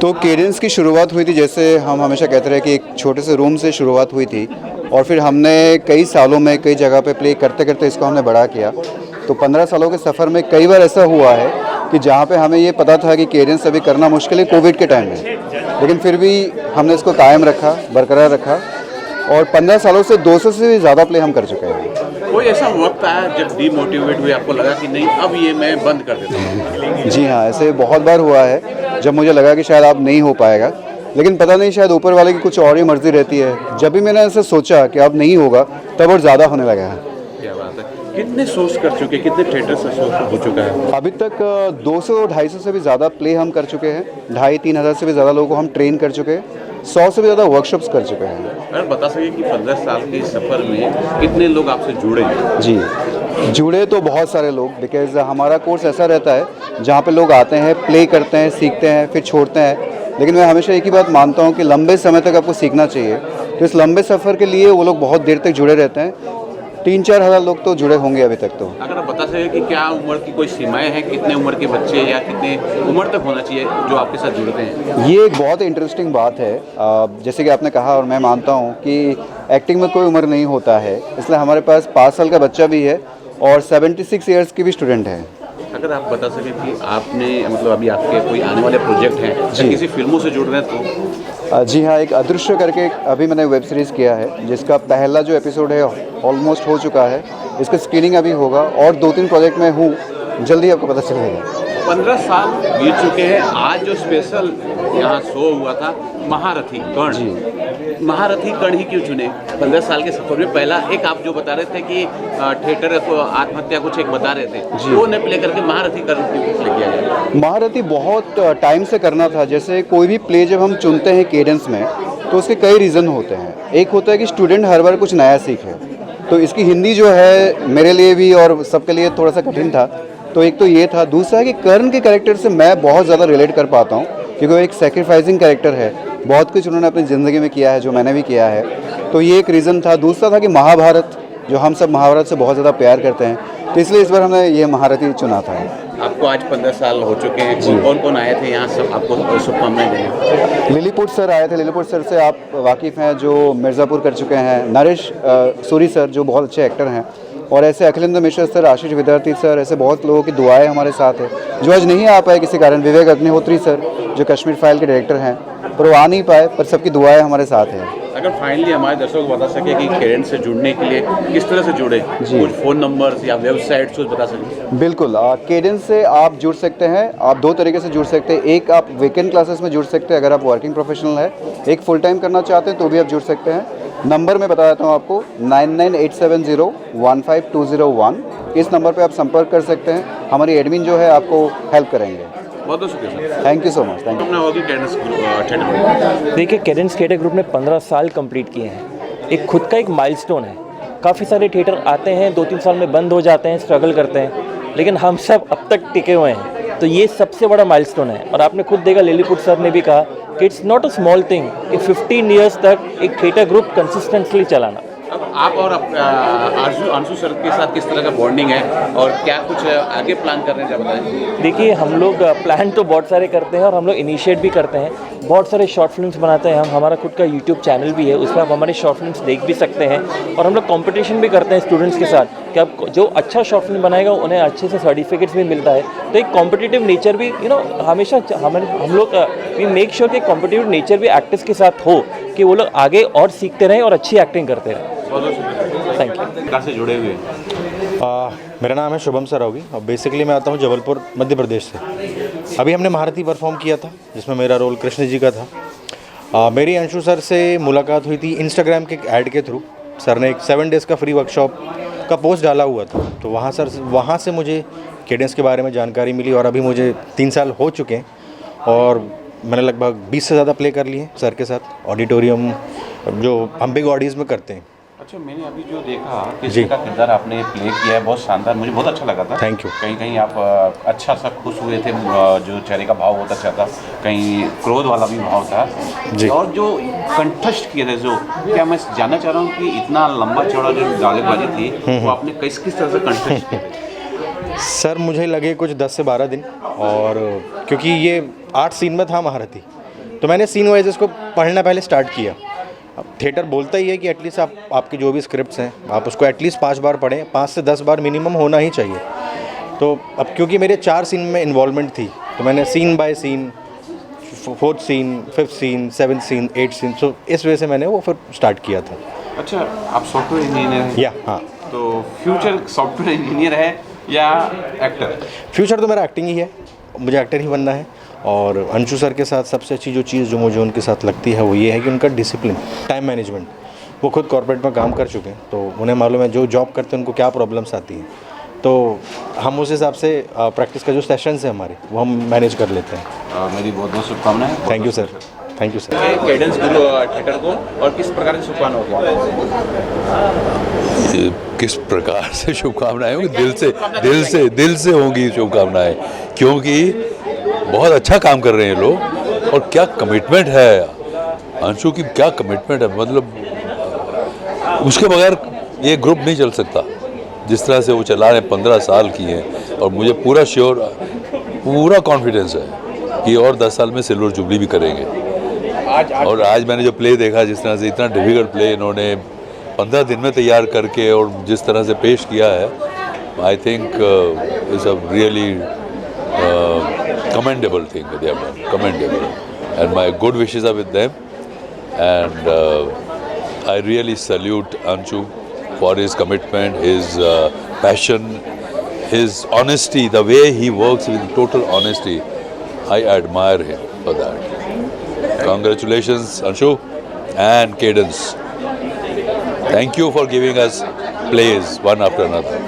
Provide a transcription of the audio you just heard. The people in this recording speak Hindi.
तो केडेंस की शुरुआत हुई थी, जैसे हम हमेशा कहते रहे कि एक छोटे से रूम से शुरुआत हुई थी और फिर हमने कई सालों में कई जगह पे प्ले करते करते इसको हमने बड़ा किया। तो 15 सालों के सफ़र में कई बार ऐसा हुआ है कि जहाँ पे हमें ये पता था कि केडेंस अभी करना मुश्किल है कोविड के टाइम में, लेकिन फिर भी हमने इसको कायम रखा, बरकरार रखा और 15 सालों से 200 से भी ज़्यादा प्ले हम कर चुके हैं। कोई ऐसा वक्त आया जब डीमोटिवेट हुए, आपको लगा कि नहीं अब ये मैं बंद कर देता हूँ? जी हाँ, ऐसे बहुत बार हुआ है जब मुझे लगा कि शायद अब नहीं हो पाएगा, लेकिन पता नहीं शायद ऊपर वाले की कुछ और ही मर्जी रहती है। जब भी मैंने ऐसे सोचा कि अब नहीं होगा तब और ज़्यादा होने लगा है। क्या बात है। कितने शोज कर चुके, कितने थिएटर से शो हो चुका है? अभी तक 200-250 से भी ज़्यादा प्ले हम कर चुके हैं, 2,500-3 हज़ार से भी ज़्यादा लोगों को हम ट्रेन कर चुके हैं, 100 से भी ज़्यादा वर्कशॉप्स कर चुके हैं। अगर बता सके कि 15 साल के सफ़र में कितने लोग आपसे जुड़े? जी, जुड़े तो बहुत सारे लोग, बिकॉज़ हमारा कोर्स ऐसा रहता है जहाँ पे लोग आते हैं, प्ले करते हैं, सीखते हैं, फिर छोड़ते हैं। लेकिन मैं हमेशा एक ही बात मानता हूँ कि लंबे समय तक आपको सीखना चाहिए। तो इस लंबे सफ़र के लिए वो लोग बहुत देर तक जुड़े रहते हैं। 3-4 हज़ार लोग तो जुड़े होंगे अभी तक तो। अगर आप बता सके कि क्या उम्र की कोई सीमाएं हैं, कितने उम्र के बच्चे या कितने उम्र तक होना चाहिए जो आपके साथ जुड़ते हैं? ये एक बहुत इंटरेस्टिंग बात है। जैसे कि आपने कहा और मैं मानता हूँ कि एक्टिंग में कोई उम्र नहीं होता है, इसलिए हमारे पास 5 साल का बच्चा भी है और 76 ईयर्स की भी स्टूडेंट है। अगर आप बता सकें कि आपने मतलब अभी आपके कोई आने वाले प्रोजेक्ट हैं या किसी फिल्मों से जुड़ रहे हैं तो? जी हाँ, एक अदृश्य करके अभी मैंने वेब सीरीज़ किया है जिसका पहला जो एपिसोड है ऑलमोस्ट हो चुका है। इसका स्क्रीनिंग अभी होगा और 2-3 प्रोजेक्ट में हूँ, जल्दी आपको पता चलेगा। 15 साल बीत चुके हैं। आज जो स्पेशल यहाँ शो हुआ था महारथी कर्ण, जी, महारथी कर्ण ही क्यों चुने 15 साल के सफर में? पहला एक आप जो बता रहे थे कि थिएटर को आत्महत्या कुछ एक बता रहे थे, वो ने प्ले करके महारथी कर्ण क्यों प्ले किया गया? महारथी बहुत टाइम से करना था। जैसे कोई भी प्ले जब हम चुनते हैं केडेंस में तो उसके कई रीज़न होते हैं। एक होता है कि स्टूडेंट हर बार कुछ नया सीखे, तो इसकी हिंदी जो है मेरे लिए भी और सबके लिए थोड़ा सा कठिन था, तो एक तो ये था। दूसरा है कि कर्ण के कैरेक्टर से मैं बहुत ज़्यादा रिलेट कर पाता हूँ क्योंकि वो एक सेक्रीफाइसिंग कैरेक्टर है, बहुत कुछ उन्होंने अपनी ज़िंदगी में किया है जो मैंने भी किया है, तो ये एक रीज़न था। दूसरा था कि महाभारत, जो हम सब महाभारत से बहुत ज़्यादा प्यार करते हैं, तो इसलिए इस बार हमने ये महारथी चुना था। आपको आज 15 साल हो चुके हैं, कौन कौन आए थे यहाँ सब आपको शुभकामनाएं देने? लिलीपुट सर आए थे। लिलीपुट सर से आप वाकिफ़ हैं, जो मिर्ज़ापुर कर चुके हैं। नरेश सूरी सर जो बहुत अच्छे एक्टर हैं, और ऐसे अखिलेंद्र मिश्रा सर, आशीष विद्यार्थी सर, ऐसे बहुत लोगों की दुआएं हमारे साथ है। जो आज नहीं आ पाए किसी कारण, विवेक अग्निहोत्री सर जो कश्मीर फाइल के डायरेक्टर हैं, पर वो आ नहीं पाए, पर सबकी दुआएं हमारे साथ हैं। अगर फाइनली हमारे दर्शकों को बता सके कि केडेंस से जुड़ने के लिए किस तरह से जुड़े, कुछ फ़ोन नंबर्स या वेबसाइट कुछ बता सकें? बिल्कुल, केडेंस से आप जुड़ सकते हैं। आप 2 तरीके से जुड़ सकते हैं। एक, आप वीकेंड क्लासेस में जुड़ सकते हैं अगर आप वर्किंग प्रोफेशनल है। एक फुल टाइम करना चाहते हैं तो भी आप जुड़ सकते हैं। नंबर मैं बता देता हूँ आपको, 9987015201। इस नंबर पे आप संपर्क कर सकते हैं। हमारी एडमिन जो है आपको हेल्प करेंगे। बहुत बहुत शुक्रिया sir. Thank you so much. Thank you. अपना होगी केडेंस थिएटर। देखिए, केडेंस थिएटर ग्रुप ने 15 साल कंप्लीट किए हैं। एक खुद का एक माइलस्टोन है। काफ़ी सारे थिएटर आते हैं, 2-3 साल में बंद हो जाते हैं, स्ट्रगल करते हैं, लेकिन हम सब अब तक टिके हुए हैं। तो ये सबसे बड़ा माइलस्टोन है। और आपने खुद देखा, लिलीपुट सर ने भी कहा कि it's not a small thing कि 15 ईयर्स तक एक थिएटर ग्रुप कंसिस्टेंटली चलाना। अब आप और अंशु सर के साथ किस तरह का बॉन्डिंग है और क्या कुछ आगे प्लान कर रहे हैं, क्या बताएं? देखिए, हम लोग प्लान तो बहुत सारे करते हैं और हम लोग इनिशिएट भी करते हैं। बहुत सारे शॉर्ट फिल्म्स बनाते हैं हम। हमारा खुद का यूट्यूब चैनल भी है, उस पर आप हमारे शॉर्ट फिल्म्स देख भी सकते हैं। और हम लोग कंपटीशन भी करते हैं स्टूडेंट्स के साथ कि अब जो अच्छा शॉर्ट फिल्म बनाएगा उन्हें अच्छे से सर्टिफिकेट्स भी मिलता है। तो एक कॉम्पिटिटिव नेचर भी हमेशा हम लोग वी मेक श्योर कि कॉम्पिटिटिव नेचर भी एक्टर्स के साथ हो कि वो लोग आगे और सीखते रहें और अच्छी एक्टिंग करते रहें। Thank you. कहाँ से जुड़े हुए हैं? मेरा नाम है शुभम सरावगी और बेसिकली मैं आता हूँ जबलपुर मध्य प्रदेश से। अभी हमने महारथी परफॉर्म किया था जिसमें मेरा रोल कृष्ण जी का था। मेरी अंशु सर से मुलाकात हुई थी इंस्टाग्राम के ऐड के थ्रू। सर ने एक 7 डेज़ का फ्री वर्कशॉप का पोस्ट डाला हुआ था, तो वहाँ से मुझे केडेंस के बारे में जानकारी मिली और अभी मुझे 3 साल हो चुके हैं और मैंने लगभग 20 से ज़्यादा प्ले कर लिए सर के साथ। ऑडिटोरियम जो हम बिग ऑडियंस में करते हैं। अच्छा, मैंने अभी जो देखा किसी का किरदार आपने प्ले किया है, बहुत शानदार, मुझे बहुत अच्छा लगा था। Thank you. कहीं कहीं आप अच्छा सा खुश हुए थे, जो चेहरे का भाव बहुत अच्छा था, कहीं क्रोध वाला भी भाव था जी। और जो कंठस्थ किए थे, जो क्या मैं जानना चाह रहा हूँ कि इतना लंबा चौड़ा जो डालेबाजी थी वो आपने किस तरह से कंठस्थ किए थे? सर मुझे लगे कुछ 10 से 12 दिन, और क्योंकि ये 8 सीन में था महारथी, तो मैंने सीन वाइज इसको पढ़ना पहले स्टार्ट किया। अब थिएटर बोलता ही है कि एटलीस्ट आपके जो भी स्क्रिप्ट्स हैं आप उसको एटलीस्ट 5 बार पढ़ें, 5 से 10 बार मिनिमम होना ही चाहिए। तो अब क्योंकि मेरे 4 सीन में इन्वॉल्वमेंट थी तो मैंने scene by scene, 4th scene, 5th scene, 7th scene, 8th scene, तो इस वजह से मैंने वो फिर स्टार्ट किया था। अच्छा, आप सॉफ्टवेयर इंजीनियर हैं? या हाँ, तो फ्यूचर सॉफ्टवेयर इंजीनियर है या एक्टर? फ्यूचर तो मेरा एक्टिंग ही है, मुझे एक्टर ही बनना है। और अंशु सर के साथ सबसे अच्छी जो चीज़ जो मुझे उनके साथ लगती है वो ये है कि उनका डिसिप्लिन, टाइम मैनेजमेंट। वो खुद कॉर्पोरेट में काम कर चुके हैं तो उन्हें मालूम है जो जॉब करते हैं उनको क्या प्रॉब्लम्स आती हैं। तो हम उस हिसाब से प्रैक्टिस का जो सेशंस है हमारे वो हम मैनेज कर लेते हैं। मेरी बहुत बहुत शुभकामनाएं। Thank you sir, thank you sir. Cadence theatre को और किस प्रकार से शुभकामनाएं होगी? किस प्रकार से शुभकामनाएं होंगी? दिल से होंगी शुभकामनाएं, क्योंकि बहुत अच्छा काम कर रहे हैं लोग और क्या कमिटमेंट है अंशु की, क्या कमिटमेंट है, मतलब उसके बगैर ये ग्रुप नहीं चल सकता। जिस तरह से वो चला रहे 15 साल की हैं और मुझे पूरा श्योर, पूरा कॉन्फिडेंस है कि और 10 साल में सिल्वर जुबली भी करेंगे। और आज मैंने जो प्ले देखा, जिस तरह से इतना डिफिकल्ट प्ले इन्होंने 15 दिन में तैयार करके और जिस तरह से पेश किया है, I think it's a really commendable thing they have done, commendable, and my good wishes are with them, and I really salute Anshu for his commitment, his passion, his honesty, the way he works with total honesty. I admire him for that. Congratulations Anshu and Cadence. Thank you for giving us plays one after another.